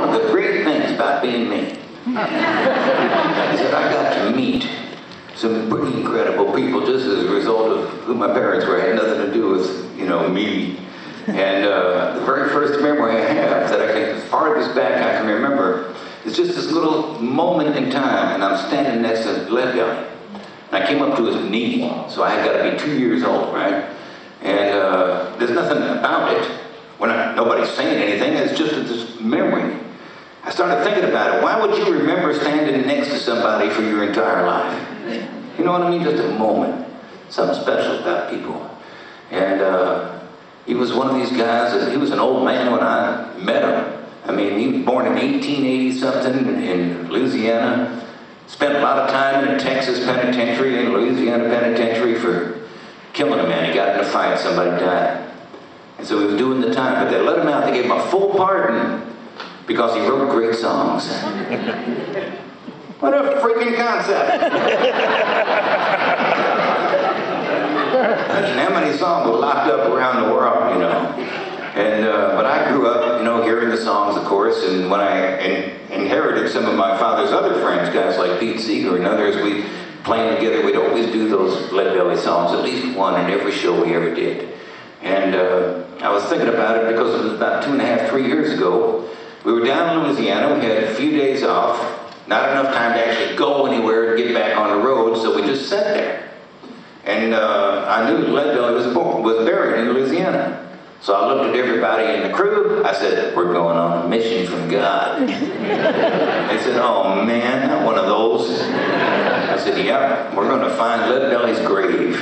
one of the great things about being me is that I got to meet some pretty incredible people just as a result of who my parents were. It had nothing to do with, you know, me. And the very first memory I have that I can, as farthest back I can remember, is just this little moment in time, and I'm standing next to his lead belly. And I came up to his knee, so I had got to be 2 years old, right? And there's nothing about it. Nobody's saying anything, it's just this memory. I started thinking about it. Why would you remember standing next to somebody for your entire life? You know what I mean? Just a moment. Something special about people. And he was one of these guys, he was an old man when I met him. I mean, he was born in 1880-something in Louisiana. Spent a lot of time in a Texas penitentiary and Louisiana penitentiary for killing a man. He got in a fight, somebody died. And so he was doing the time, but they let him out. They gave him a full pardon because he wrote great songs. What a freaking concept! Imagine how many songs were locked up around the world, you know. And but I grew up, you know, hearing the songs, of course, and when I inherited some of my father's other friends, guys like Pete Seeger and others, we playing together, we'd always do those Lead Belly songs, at least one in every show we ever did. And I was thinking about it because it was about 2.5, 3 years ago. We were down in Louisiana, we had a few days off, not enough time to actually go anywhere and get back on the road, so we just sat there. And I knew Lead Belly was buried in Louisiana. So I looked at everybody in the crew, I said, we're going on a mission from God. They said, oh man, not one of those. I said, yeah, we're going to find Lead Belly's grave.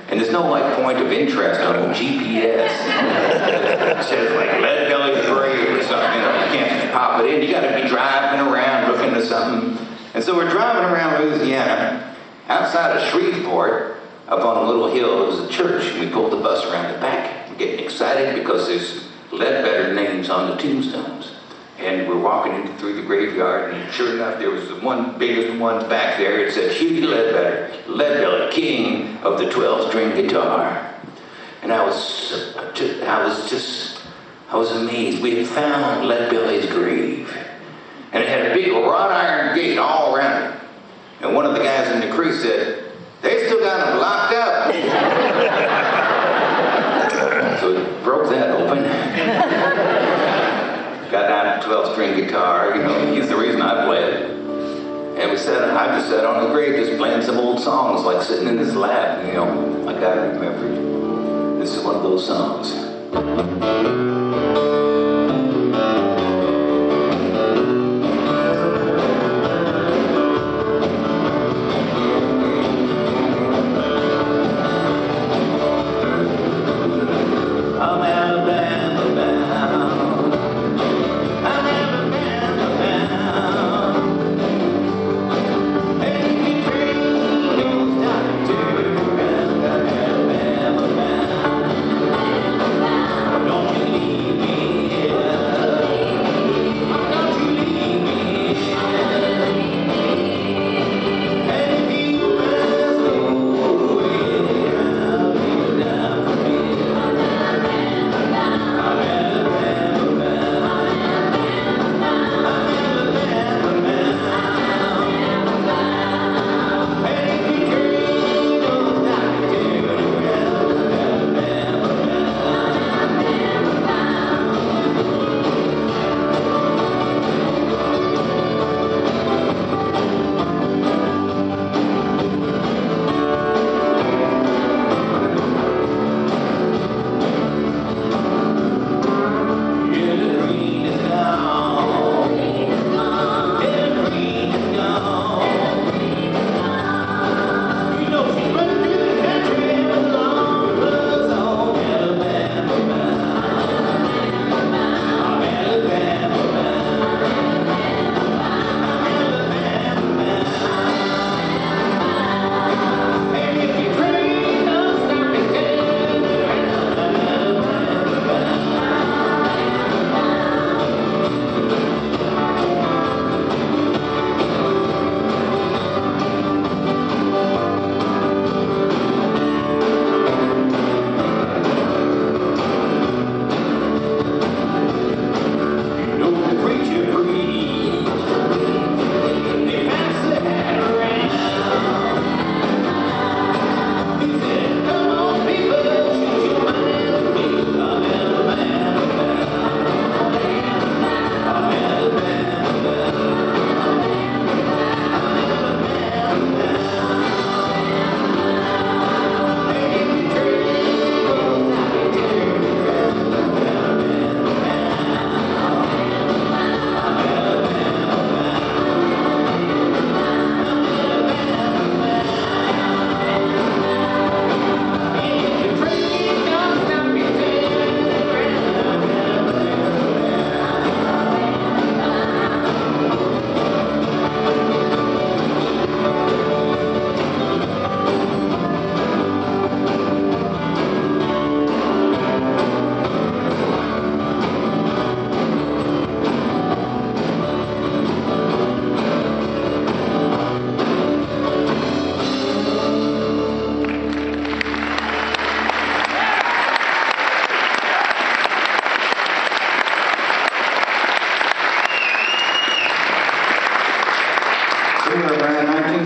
And there's no like point of interest on a GPS. It says like Lead Belly's grave or something, you know, you can't just pop it in, you gotta be driving around looking at something. And so we're driving around Louisiana, outside of Shreveport, up on a little hill, there was a church, and we pulled the bus around the back. We're getting excited because there's Ledbetter names on the tombstones. And we're walking through the graveyard, and sure enough, there was the one biggest one back there. It said, Hughie Ledbetter, Leadbelly, king of the 12-string guitar. And I was amazed. We had found Leadbelly's grave. And it had a big wrought iron gate all around it. And one of the guys in the crew said, they still got him locked up. So we broke that open. Got down to 12-string guitar, you know, he's the reason I played. And I just sat on the grave just playing some old songs, like sitting in his lap, you know, like I remembered. This is one of those songs. Don't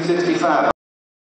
1965.